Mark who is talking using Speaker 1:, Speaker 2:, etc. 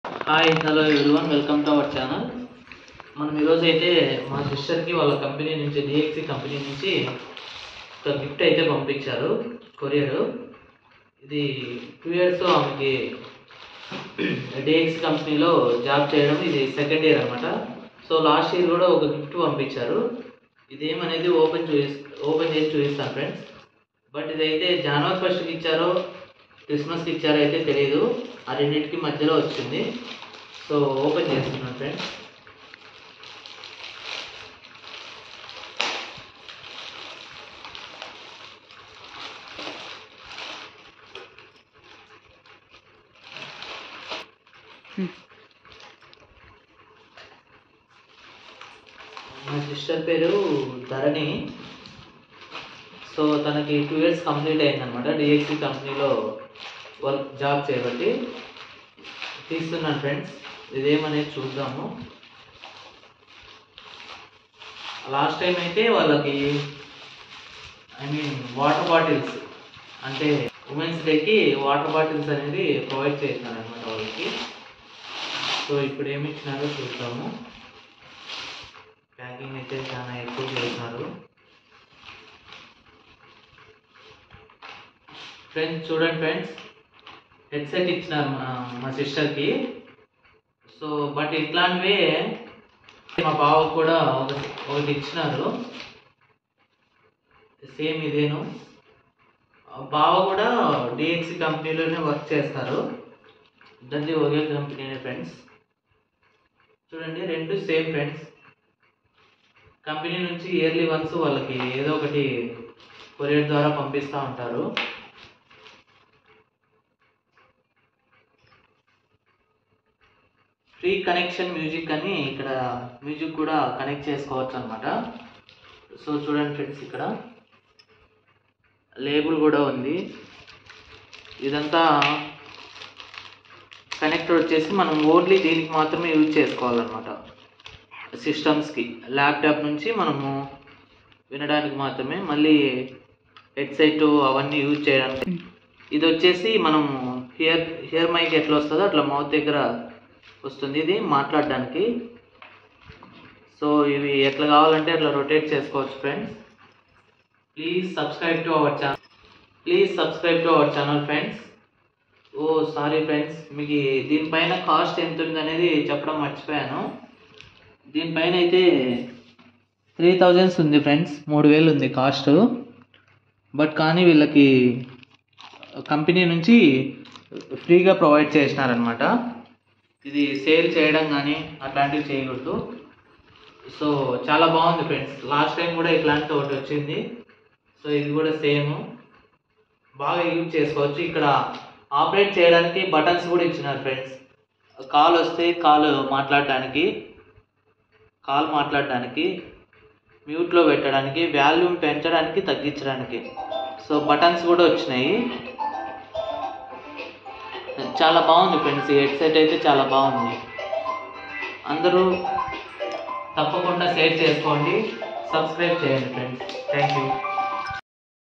Speaker 1: Hi hello everyone, welcome to our channel. మనం ఈరోజు అయితే మా సిస్టర్కి వాళ్ళ కంపెనీ నుంచి డిఎక్సి కంపెనీ నుంచి ఒక గిఫ్ట్ అయితే పంపించారు, కొరియర్. ఇది 2 years ఆమెకి డిఎక్సి కంపెనీలో జాబ్ చేయడం ఇది సెకండ్ ఇయర్ అనమాట. సో లాస్ట్ ఇయర్ కూడా ఒక గిఫ్ట్ పంపించారు. ఇదేమనేది ఓపెన్ చేసి చూపిస్తాను ఫ్రెండ్స్. బట్ ఇదైతే జనవరి 1st ఇచ్చారో క్రిస్మస్కి ఇచ్చారో అయితే తెలియదు, ఆ రెండింటికి మధ్యలో వచ్చింది. సో ఓపెన్ చేస్తున్నాను ఫ్రెండ్స్. మా సిస్టర్ పేరు ధరణి. సో తనకి 2 years కంప్లీట్ అయిందనమాట డిఎక్సి కంపెనీలో జాబ్ చేయబట్టి. తీస్తున్నాను ఫ్రెండ్స్, ఇదేమనేది చూద్దాము. లాస్ట్ టైం అయితే వాళ్ళకి వాటర్ బాటిల్స్, అంటే ఉమెన్స్ డేకి వాటర్ బాటిల్స్ అనేది ప్రొవైడ్ చేసినారు అనమాట వాళ్ళకి. సో ఇప్పుడు ఏమి ఇచ్చినారో చూద్దాము. ప్యాకింగ్ అయితే చాలా ఎక్కువ చేసినారు ఫ్రెండ్స్. చూడండి ఫ్రెండ్స్, హెడ్సెట్ ఇచ్చినారు మా సిస్టర్కి. సో బట్ ఇట్లాంటివే మా బావకు కూడా ఒకటి ఇచ్చినారు, సేమ్ ఇదేను. బావ కూడా డిఎక్సి కంపెనీలోనే వర్క్ చేస్తారు, ఇద్దరిది ఒకే కంపెనీనే ఫ్రెండ్స్. చూడండి, రెండు సేమ్ ఫ్రెండ్స్. కంపెనీ నుంచి ఇయర్లీ వన్స్ వాళ్ళకి ఏదో ఒకటి కొరియర్ ద్వారా పంపిస్తూ ఉంటారు. ఫ్రీ కనెక్షన్ మ్యూజిక్ అని ఇక్కడ మ్యూజిక్ కూడా కనెక్ట్ చేసుకోవచ్చు అనమాట. సో చూడండి ఫ్రెండ్స్, ఇక్కడ లేబుల్ కూడా ఉంది. ఇదంతా కనెక్టర్ వచ్చేసి మనం ఓన్లీ దీనికి మాత్రమే యూజ్ చేసుకోవాలన్నమాట. సిస్టమ్స్కి, ల్యాప్టాప్ నుంచి మనము వినడానికి మాత్రమే, మళ్ళీ హెడ్సెట్ అవన్నీ యూజ్ చేయడానికి. ఇది వచ్చేసి మనము హియర్ మైక్ ఎట్లా వస్తుందో అట్లా మౌత్ దగ్గర వస్తుంది, ఇది మాట్లాడడానికి. సో ఇవి ఎట్లా కావాలంటే అట్లా రొటేట్ చేసుకోవచ్చు friends. Please subscribe to our channel friends. Oh sorry friends, మీకు దీనిపైన కాస్ట్ ఎంత ఉంది అనేది చెప్పడం మర్చిపోయాను. దీనిపైన అయితే 3000 ఉంది ఫ్రెండ్స్, 3000 ఉంది కాస్ట్. బట్ కానీ వీళ్ళకి కంపెనీ నుంచి ఫ్రీగా ప్రొవైడ్ చేసినారనమాట. ఇది సేల్ చేయడం కానీ అట్లాంటివి చేయకూడదు. సో చాలా బాగుంది ఫ్రెండ్స్. లాస్ట్ టైం కూడా ఇట్లాంటి ఒకటి వచ్చింది. సో ఇది కూడా సేమ్, బాగా యూజ్ చేసుకోవచ్చు. ఇక్కడ ఆపరేట్ చేయడానికి బటన్స్ కూడా ఇచ్చినారు ఫ్రెండ్స్. కాల్ వస్తే కాల్ మాట్లాడడానికి, మ్యూట్లో పెట్టడానికి, వాల్యూమ్ పెంచడానికి, తగ్గించడానికి. సో బటన్స్ కూడా వచ్చినాయి. చాలా బాగుంది ఫ్రెండ్స్, ఈ హెడ్సెట్ అయితే చాలా బాగుంది. అందరూ తప్పకుండా షేర్ చేసుకోండి, సబ్స్క్రైబ్ చేయండి ఫ్రెండ్స్. Thank you.